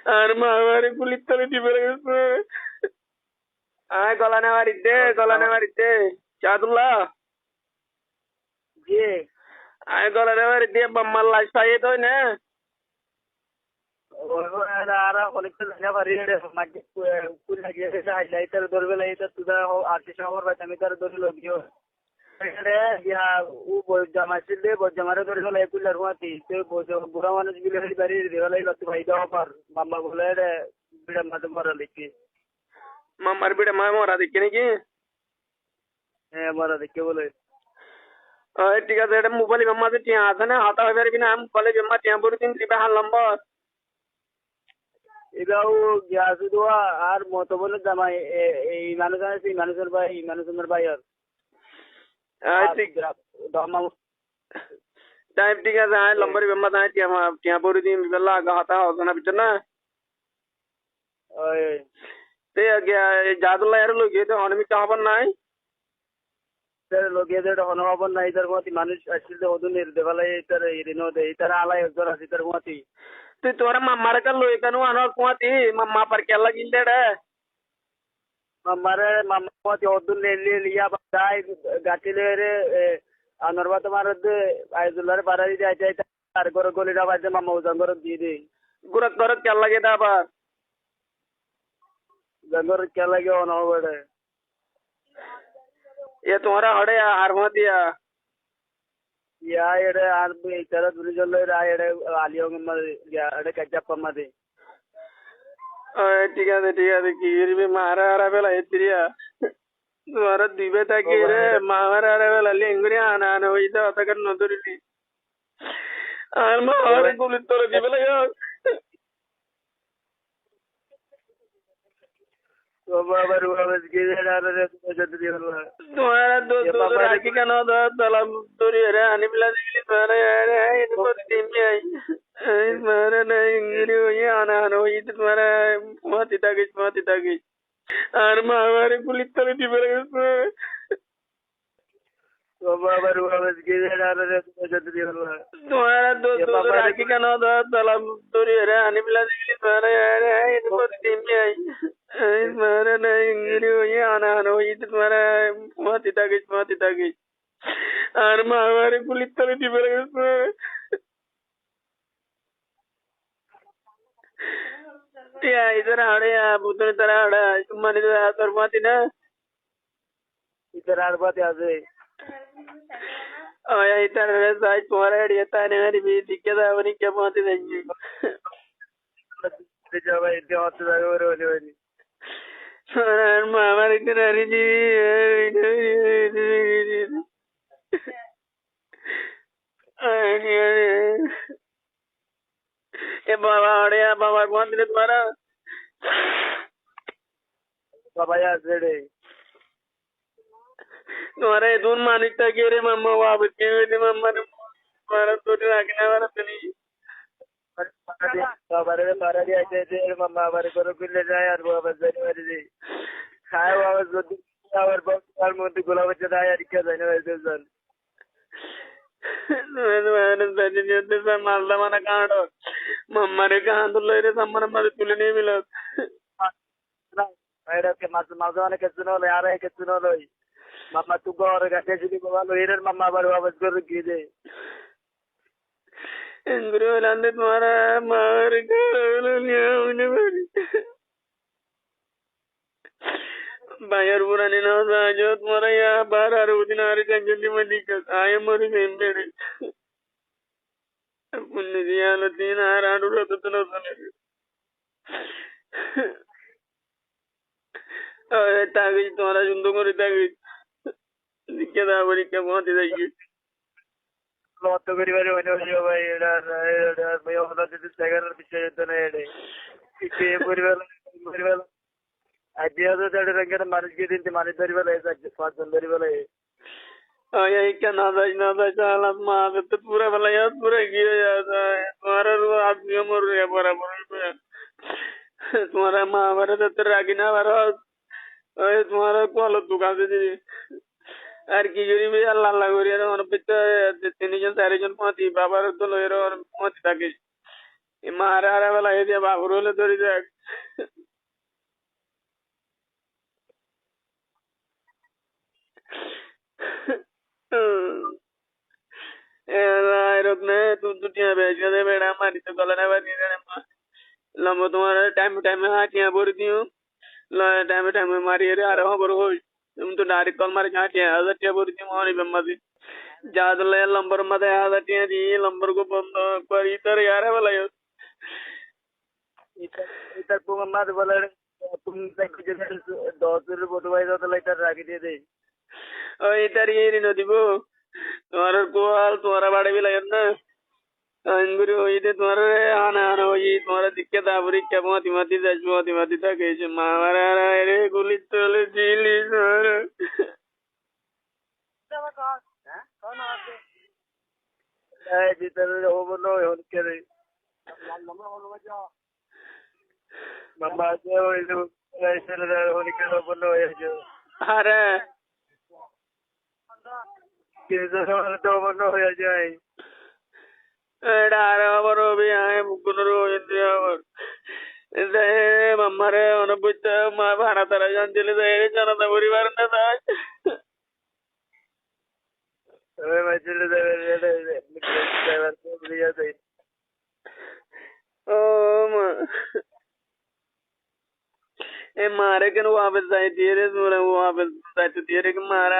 আর মা আমারে গুলির তলে টিপে রেখেছে। আয় গলা নেওয়ারি দে, গলা নেওয়ারি দে। চাঁদুল্লাহ জি আয় গলা নেওয়ারি দিয়ে মাম্মার লাশ পাইয়ে তো না। আর অনেকটা জায়গা পারি মাঝে পুরি লাগিয়ে হাইলাইটার ধরবে লাইটার তুদা আর্টিস্ট আমার বাচ্চা আমি তার ধরে লগিও ইয়া ও জামাইছিল জামারে ধরে গেল একুলার হুয়াতি বুড়া মানুষ গুলো বাড়ি দেওয়ালাই লত্তি ভাই দেওয়া পার মাম্মা বলে বিড়া মাঝে মরা লিখি মাম্মার বিড়ে মা মরা দেখি নাকি? হ্যাঁ মরা দেখে বলে ঠিক আছে, এটা মোবাইল বেম্মাতে টিয়া আছে না, হাতা হয়ে পারবি না। মোবাইলে বেম্মা টিয়া পড়ে দিন দিবে হার নম্বর। এগাও গ্যাস দেওয়া আর মতো বলে জামাই এই মানুষ আছে এই মানুষের ভাই এই মানুষের ভাই আর ঠিক দমা টাইম ঠিক আছে, আয় লম্বর বেম্মা তাই টিয়া টিয়া পড়ে দিন বেলা আগা হাতা হবে না বিচন না। ওই তে জাদুল্লাহ এর লোক তো অনিমিত হবার নাই। লোকে হন হবন না ইতার মতি মানুষ আসছিল ওদুনের দেবালাই ইতার ঋণ দে ইতার আলাই একজন আছে ইতার মতি তুই তোরা মাম্মারে কাল লই কেন আনো কুয়াতি মাম্মা পার কেলা গিলদে রে। মামারে মামা মতি ওদুন লিয়া বাই গাটিলে রে আনরবা তোমার আইজুল্লার বাড়াই যাই যাই তার ঘর গলিটা বাজে মামা ওজন ঘর দিয়ে দে গুরত গরত কেলা লাগে দা আবার জঙ্গর কে লাগে অনবড়ে এ তোরা হড়ে হারমা দিয়া ইয়া এড়ে আর ইতারা দুরি জল এড়ে আলিয়ং ইয়া এড়ে কাজাপ্প মাদে ঠিক আছে ঠিক আছে, কি করবি মারা হারা বেলা এতিরিয়া তোরা দিবে থাকি রে মারা হারা বেলা লেঙ্গুরি আনা আনা হইতে অতকার নদরিনি আর মা আর গুলির তোরা দিবে লাগে বাবা রুবাস গিয়ে আর রে যদি দিল তোমারা দো রাখি কেন দলাম তোরি রে আনি বিলা দিলি তোরা রে এই তো দিমি আই মারা নাই ইংরি হই আনা আনা হইতে তোরা মাটি তাগিস আর মা আমারে গুলির তোরে দিবে লাগে। বাবা রুবাস গিয়ে আর রে যদি দিল তোমারা দো রাখি কেন দলাম তোরি রে আনি বিলা দিলি তোরা রে এই তো দিমি আই মারা নাই ইংরি হই আনা আনা হইতে তোরা মাটি তাগিস আর মা আমারে গুলির তোরে দিবে লাগে। টিয়া ইধর আড়ে বুতর তারা আড়া মানে তোর মাতি না ইতার আর বাতে আছে ওয়া ইতার রে সাই তোমার এড়িয়ে তানে মেরি বি দিকে দাবনি কে মাতি দেঙ্গি যাবে ইতে হতে যাবে ওরে ওরে আর মা আমারে করে দি এ বাবা আড়ে বাবা মাতি রে তোমারা বাবা আছে রে तुम्हारे दोन मानिकता के रे मम्मा वापस के रे मम्मा ने तुम्हारा तो रखने वाला तो नहीं बाबा रे मारा दिया ऐसे मम्मा हमारे को कुल ले जाए यार बाबा जाने वाली थी खाए बाबा गोदी और बहुत साल मोती गुलाब चला यार क्या जाने वाले सन मैंने सच में तो मालदा माना कांडो मम्मा रे कहां तो ले रे सम्मान मत तुले नहीं मिला मैडम के माजवाने के सुनो ले आ रहे के सुनो लो मम्मा तू को और गाते जी को वालो हिरन मम्मा बार वापस कर की दे इंद्रो लांदे तुम्हारा मार कर लिया उन्हें बड़ी बाहर पुराने ना जो तुम्हारा यहाँ बाहर आ रहे दिन आ रहे जंगली में दिक्कत आए मरी सेंबेड़े पुण्य दिया लो तीन आ रहा डूला तो ना सुने अरे ताकि तुम्हारा जुंदो को ताकि दिक्कत आ बड़ी क्या बहुत ही जाएगी লত করিবারে মানে ভাই এটা এটা ভাই ওটা যদি জায়গার বিষয় তো না এটা কি পরিবার আজ আজ তাদের রঙের মানুষকে দিতে মানুষ ধরিবার আছে পাঁচজন ধরিবার यही क्या नादा चाल माँ तो पूरा भला यार पूरा गिर जाता है तुम्हारा रो आदमी मर रहा बराबर तुम्हारा माँ हमारे तो रागी ना हमारा तुम्हारा कॉल दुकान से जी আর কি করি ভাই আল্লাহ আল্লাহ করি আর আমার পিতা তিনজন চারজন পাঁচি বাবার তো লয়ের আর পাঁচ থাকে মারা আরে বেলা এই যে বাবুর হলে ধরি যাক রকনে তুই দুটিয়া বেচ দে বেড়া মারি তো গলা না বানি লম্বা তোমার টাইম টাইমে হাঁটিয়া ভরি দিও টাইমে টাইমে মারিয়ে রে আরে খবর হই তুমি তো ডাইরেক্ট কল মারি হাঁটিয়া 1000 ভরি দিও মনে বেমাদি যাদলে লম্বর মাঝে 1000 দি লম্বর को বন্ধ করি তোর यार বেলা इतर को मत बोला तुम कुछ 10 फोटो भाई तो इतर राखी दे दे ওই তারি রিনো দিব তোমার কোয়াল তোমার বাড়ি বিলাইন না আঙ্গুরি ওই যে তোমার আনা আনা ওই তোমার দিকে দাবরি কেমন তিমাতি যাইবো তিমাতি তা গেছে মা মারা রে গুলি চলে দিলি স্যার जितर हो बोलो हो करे मम्मा से हो जो ऐसे हो निकल बोलो ये जो আরে किसे तो बोलो हो जाए এটা আরে আবার হবে আয় মুকুনরো ইন্দ্রিয়া আবার এতে মাম্মারে অনুভূত মা ভাড়া তারা জানছিলে যে এই জনতা পরিবার না তাই अबे मचल दे ड्राइवर को लिया दे ও মা এ মারে কেন वापस जाए धीरे वापस जाए धीरे के मारा